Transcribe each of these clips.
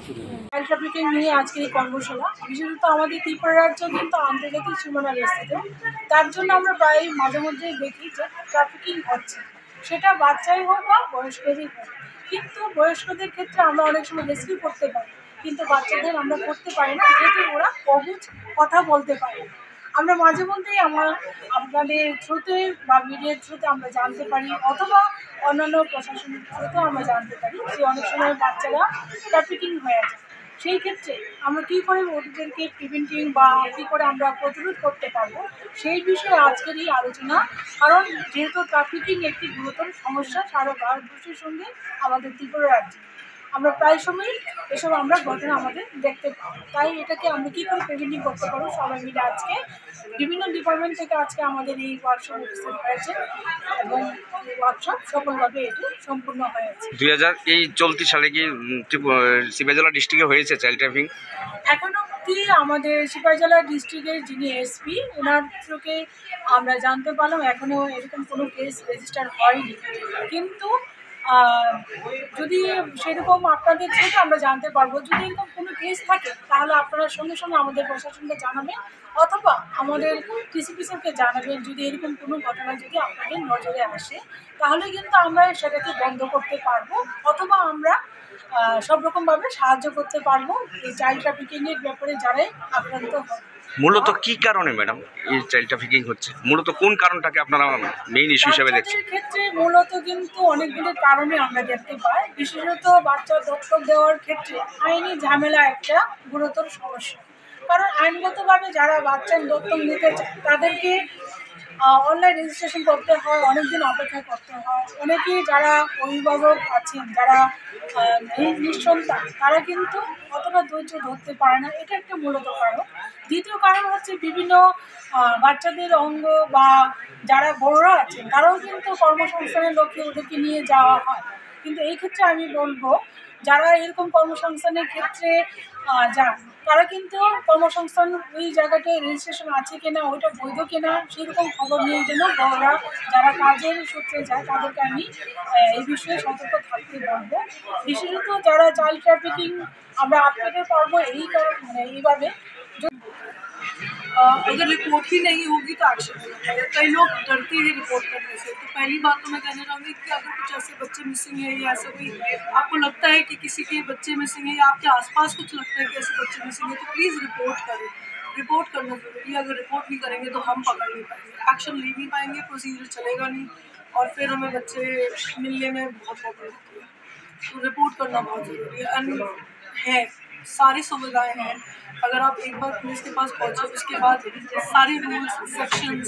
Child trafficking নিয়ে আজকের এই কর্মশালা বিশেষত আমাদের ত্রিপুরা রাজ্য কিন্তু আন্তর্জাতিক সীমানা বেষ্টিত। তার জন্য আমরা প্রায় মাঝে মধ্যেই দেখি যে ট্রাফিকিং হচ্ছে, সেটা বাচ্চাই হোক বা বয়স্কদেরই হোক। কিন্তু বয়স্কদের ক্ষেত্রে আমরা অনেক সময় রেস্কিউ করতে পারি, কিন্তু বাচ্চাদের আমরা করতে পারি না, যেহেতু ওরা অবুঝ, কথা বলতে পারে না। আমরা মাঝে মধ্যেই আপনাদের থ্রুতে বা মিডিয়ার থ্রুতে আমরা জানতে পারি, অথবা অন্যান্য প্রশাসনের থ্রুতেও আমরা জানতে পারি যে অনেক সময় বাচ্চারা ট্রাফিকিং হয়ে যায়। সেই ক্ষেত্রে আমরা কী করে ওদেরকে প্রিভেন্টিং বা কী করে আমরা প্রতিরোধ করতে পারবো, সেই বিষয়ে আজকের এই আলোচনা। কারণ যেহেতু ট্রাফিকিং একটি গুরুতর সমস্যা সারা ভারতবর্ষের সঙ্গে আমাদের ত্রিপুরা রাজ্যে, আমরা প্রায় সময়ই এসব ঘটনা আমাদের দেখতে পাই। তাই এটাকে আমরা কী করে প্রিভেন্টিং করতে পারবো, সবাই মিলে আজকে বিভিন্ন ডিপার্টমেন্ট থেকে আজকে আমাদের এই ওয়ার্কশপ উপস্থিত হয়েছে এবং এই ওয়ার্কশপ সফলভাবে এটি সম্পূর্ণ হয়েছে। 2000 এই চলতি সালে কি সিপাহীজলা ডিস্ট্রিক্টে হয়েছে চাইল্ড ট্রাফিকিং? এখনো অবধি আমাদের সিপাহীজলা ডিস্ট্রিক্টের যিনি এসপি, ওনার থেকে আমরা জানতে পারলাম এখনও এরকম কোনো কেস রেজিস্টার হয়নি। কিন্তু যদি সেরকম আপনাদের থেকে আমরা জানতে পারবো, যদি এরকম কোনো কেস থাকে তাহলে আপনারা সঙ্গে সঙ্গে আমাদের প্রশাসনকে জানাবেন, অথবা আমাদের টিসিপি স্যারকে জানাবেন। যদি এরকম কোনো ঘটনা যদি আপনাদের নজরে আসে, তাহলে কিন্তু আমরা সেটাকে বন্ধ করতে পারবো, অথবা আমরা সব রকমভাবে সাহায্য করতে পারবো এই চাইল্ড ট্রাফিকিংয়ের ব্যাপারে যারাই আক্রান্ত হয়। মূলত কি কারণে ম্যাডাম এই চাইল্ড ট্রাফিকিং হচ্ছে? মূলত কোন কারণটাকে আপনারা মেইন ইস্যু হিসেবে দেখছেন? ক্ষেত্রে মূলত কিন্তু অনেকগুলো কারণে আমরা দেখতে পাই। বিশেষত বাচ্চা দত্তক দেওয়ার ক্ষেত্রে আইনি ঝামেলা একটা গুরুতর সমস্যা। কারণ আইনগতভাবে যারা বাচ্চা দত্তক নিতে চায় তাদেরকে অনলাইন রেজিস্ট্রেশন করতে হয়, অনেকদিন অপেক্ষা করতে হয়। অনেকেই যারা অভিভাবক আছেন, যারা নিঃসন্তান, তারা কিন্তু অতটা ধৈর্য ধরতে পারে না। এটা একটা মূলত কারণ। দ্বিতীয় কারণ হচ্ছে বিভিন্ন বাচ্চাদের অঙ্গ বা যারা বড়রা আছেন তারাও কিন্তু কর্মসংস্থানের লক্ষ্যে ওদেরকে নিয়ে যাওয়া হয়। কিন্তু এই ক্ষেত্রে আমি বলবো, যারা এরকম কর্মসংস্থানের ক্ষেত্রে যান, তারা কিন্তু কর্মসংস্থান ওই জায়গাটায় রেজিস্ট্রেশন আছে কিনা, ওইটা বৈধ কিনা, সেরকম খবর নিয়ে যেন বড়রা যারা কাজের সূত্রে যায় তাদেরকে আমি এই বিষয়ে সতর্ক থাকতে বলবো। বিশেষত যারা চাইল্ড ট্রাফিকিং আমরা আটকাতে পারবো এইভাবে। अगर रिपोर्ट ही नहीं होगी तो एक्शन होना पड़ेगा। कई लोग डरते हैं रिपोर्ट करने से। तो पहली बात तो मैं कहना चाहूँगी कि अगर कुछ ऐसे बच्चे मिसिंग है या ऐसा कोई आपको लगता है कि किसी के बच्चे मिसिंग है या आपके आसपास कुछ लगता है कि ऐसे बच्चे मिसिंग है, तो प्लीज़ रिपोर्ट करें। रिपोर्ट करना ज़रूरी है। अगर रिपोर्ट नहीं करेंगे तो हम पकड़ नहीं पाएंगे, एक्शन ले नहीं पाएंगे, प्रोसीजर चलेगा नहीं, और फिर हमें बच्चे मिलने में बहुत प्रॉब्लम होती है। तो रिपोर्ट करना बहुत ज़रूरी है। एंड है सारी सुविधाएं हैं। अगर आप एक बार पुलिस के पास पहुँचे, उसके बाद सारे रूल्स, सेक्शंस,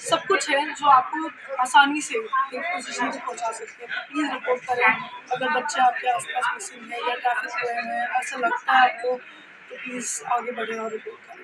सब कुछ है जो आपको आसानी से एक पोजीशन तक पहुँचा सकते हैं। तो प्लीज़ रिपोर्ट करें। अगर बच्चे आपके आसपास मिसिंग है या ट्रैफिक हुए हैं, ऐसा लगता है आपको, तो प्लीज़ आगे बढ़ें और रिपोर्ट करें।